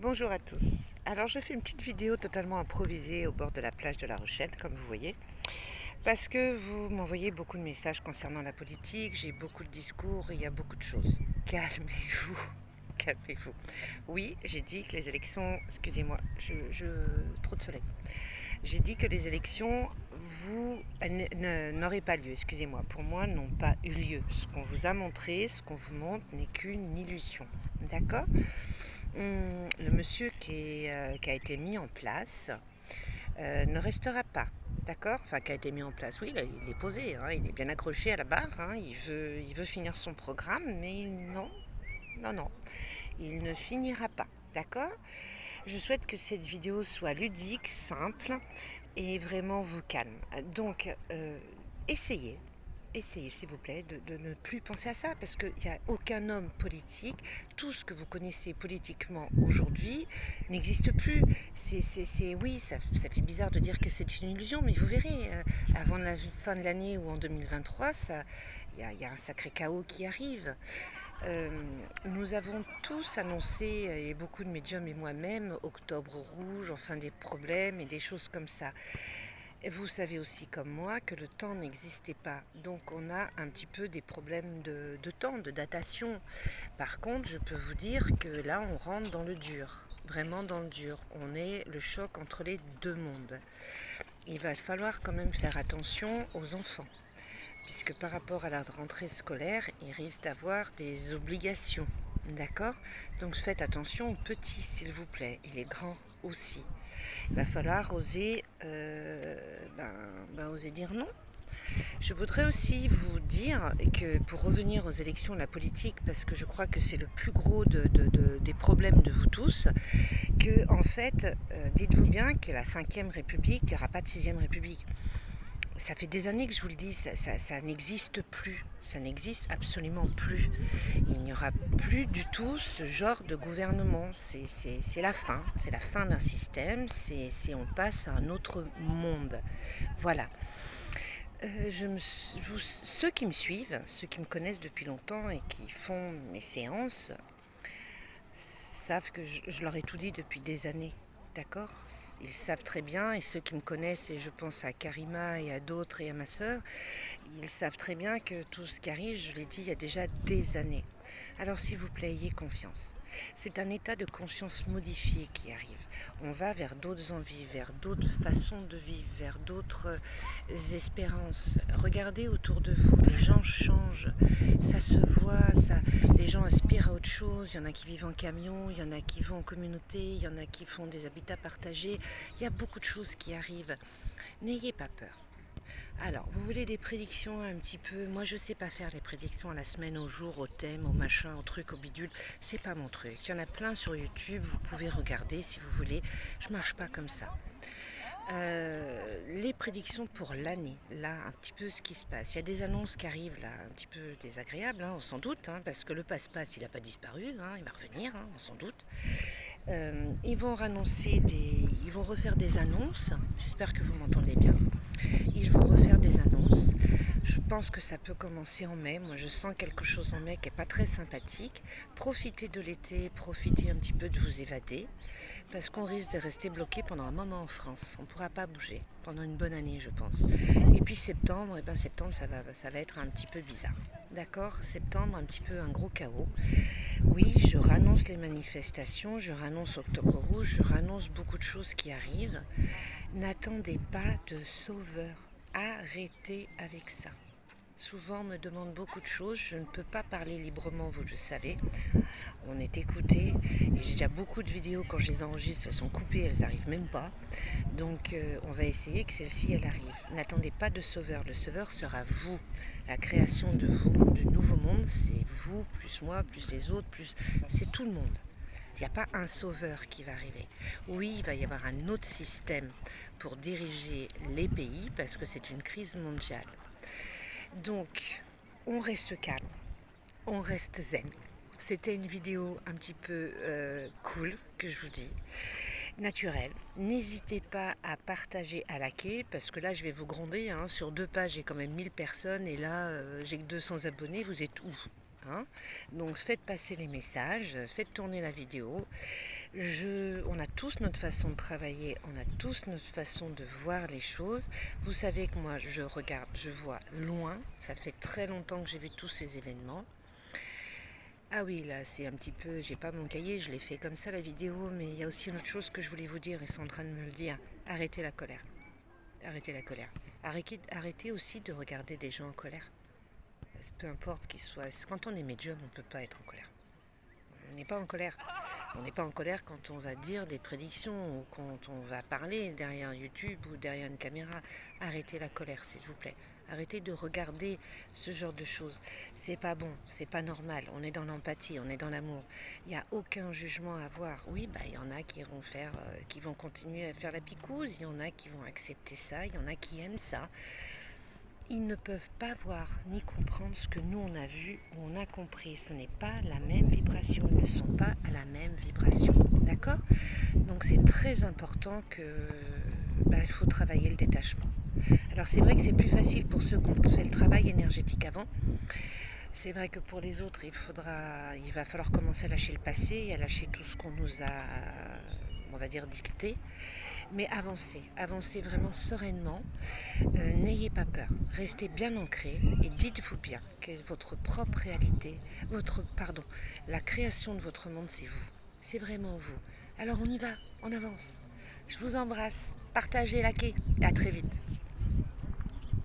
Bonjour à tous. Alors je fais une petite vidéo totalement improvisée au bord de la plage de La Rochelle, comme vous voyez, parce que vous m'envoyez beaucoup de messages concernant la politique, j'ai beaucoup de discours et il y a beaucoup de choses. Calmez-vous, calmez-vous. Oui, j'ai dit que les élections, excusez-moi, trop de soleil. J'ai dit que les élections, n'auraient pas lieu, excusez-moi, pour moi, n'ont pas eu lieu. Ce qu'on vous a montré, ce qu'on vous montre n'est qu'une illusion. D'accord ? Le monsieur qui a été mis en place ne restera pas, d'accord? Enfin, qui a été mis en place, oui, il est posé, hein, il est bien accroché à la barre, hein, il veut finir son programme, mais non, non, non, il ne finira pas, d'accord? Je souhaite que cette vidéo soit ludique, simple et vraiment vous calme. Donc, essayez. Essayez, s'il vous plaît, de ne plus penser à ça, parce qu'il n'y a aucun homme politique, tout ce que vous connaissez politiquement aujourd'hui n'existe plus. Oui, ça fait bizarre de dire que c'est une illusion, mais vous verrez, avant la fin de l'année ou en 2023, il y a un sacré chaos qui arrive. Nous avons tous annoncé, et beaucoup de médiums et moi-même, Octobre rouge, enfin des problèmes et des choses comme ça. Vous savez aussi comme moi que le temps n'existait pas, donc on a un petit peu des problèmes de temps, de datation. Par contre, je peux vous dire que là, on rentre dans le dur, vraiment dans le dur. On est le choc entre les deux mondes. Il va falloir quand même faire attention aux enfants, puisque par rapport à la rentrée scolaire, ils risquent d'avoir des obligations. D'accord ? Donc faites attention aux petits, s'il vous plaît, et les grands aussi. Il va falloir oser, oser dire non. Je voudrais aussi vous dire que pour revenir aux élections, la politique, parce que je crois que c'est le plus gros des problèmes de vous tous, que en fait, dites-vous bien que la 5e République, il n'y aura pas de 6e République. Ça fait des années que je vous le dis, ça n'existe plus, ça n'existe absolument plus. Il n'y aura plus du tout ce genre de gouvernement, c'est la fin d'un système, on passe à un autre monde. Voilà. Ceux qui me suivent, ceux qui me connaissent depuis longtemps et qui font mes séances, savent que je leur ai tout dit depuis des années. D'accord ? Ils savent très bien, et ceux qui me connaissent, et je pense à Karima et à d'autres et à ma sœur, ils savent très bien que tout ce qui arrive, je l'ai dit il y a déjà des années. Alors s'il vous plaît, ayez confiance. C'est un état de conscience modifié qui arrive. On va vers d'autres envies, vers d'autres façons de vivre, vers d'autres espérances. Regardez autour de vous, les gens changent, ça se voit, les gens aspirent à autre chose. Il y en a qui vivent en camion, il y en a qui vont en communauté, il y en a qui font des habitats partagés. Il y a beaucoup de choses qui arrivent. N'ayez pas peur. Alors, vous voulez des prédictions un petit peu? Moi, je sais pas faire les prédictions à la semaine, au jour, au thème, au machin, au truc, au bidule. C'est pas mon truc. Il y en a plein sur YouTube. Vous pouvez regarder si vous voulez. Je marche pas comme ça. Les prédictions pour l'année, là, un petit peu ce qui se passe. Il y a des annonces qui arrivent là, un petit peu désagréables, hein, on s'en doute, hein, parce que le passe-passe, il n'a pas disparu, hein, il va revenir, hein, on s'en doute. Ils vont refaire des annonces. J'espère que vous m'entendez bien. Ils vont refaire des annonces. Je pense que ça peut commencer en mai. Moi, je sens quelque chose en mai qui n'est pas très sympathique. Profitez de l'été, profitez un petit peu de vous évader, parce qu'on risque de rester bloqué pendant un moment en France. On ne pourra pas bouger pendant une bonne année, je pense. Et puis septembre, septembre, ça va être un petit peu bizarre. D'accord ? Septembre, un petit peu un gros chaos. Oui, je rannonce les manifestations, je rannonce Octobre rouge, je rannonce beaucoup de choses qui arrivent. N'attendez pas de sauveur. Arrêtez avec ça. Souvent, on me demande beaucoup de choses. Je ne peux pas parler librement, vous le savez. On est écouté. Et j'ai déjà beaucoup de vidéos, quand je les enregistre, elles sont coupées, elles n'arrivent même pas. Donc, on va essayer que celle-ci, elle arrive. N'attendez pas de sauveur. Le sauveur sera vous. La création de vous, du nouveau monde, c'est vous, plus moi, plus les autres, c'est tout le monde. Il n'y a pas un sauveur qui va arriver. Oui, il va y avoir un autre système pour diriger les pays, parce que c'est une crise mondiale. Donc, on reste calme, on reste zen. C'était une vidéo un petit peu cool, que je vous dis, naturelle. N'hésitez pas à partager, à liker, parce que là, je vais vous gronder. Sur 2 pages, j'ai quand même 1000 personnes, et là, j'ai que 200 abonnés. Vous êtes où ? hein. Donc faites passer les messages, faites tourner la vidéo. On a tous notre façon de travailler, on a tous notre façon de voir les choses. Vous savez que moi je regarde, je vois loin, ça fait très longtemps que j'ai vu tous ces événements. Ah oui, là c'est un petit peu, j'ai pas mon cahier, je l'ai fait comme ça la vidéo, mais il y a aussi une autre chose que je voulais vous dire, ils sont en train de me le dire. Arrêtez la colère. Arrêtez la colère. Arrêtez aussi de regarder des gens en colère. Peu importe qu'ils soient. Quand on est médium, on ne peut pas être en colère. On n'est pas en colère. On n'est pas en colère quand on va dire des prédictions ou quand on va parler derrière YouTube ou derrière une caméra. Arrêtez la colère, s'il vous plaît. Arrêtez de regarder ce genre de choses. C'est pas bon, c'est pas normal. On est dans l'empathie, on est dans l'amour. Il n'y a aucun jugement à avoir. Oui, il y en a qui vont continuer à faire la picouse. Il y en a qui vont accepter ça. Il y en a qui aiment ça. Ils ne peuvent pas voir ni comprendre ce que nous on a vu ou on a compris. Ce n'est pas la même vibration. Ils ne sont pas à la même vibration. D'accord ? Donc c'est très important il faut travailler le détachement. Alors c'est vrai que c'est plus facile pour ceux qui ont fait le travail énergétique avant. C'est vrai que pour les autres, il va falloir commencer à lâcher le passé et à lâcher tout ce qu'on nous a, on va dire, dicté. Mais avancez vraiment sereinement. N'ayez pas peur, restez bien ancré et dites-vous bien que votre propre réalité, la création de votre monde, c'est vous. C'est vraiment vous. Alors on y va, on avance. Je vous embrasse, partagez, likez et à très vite.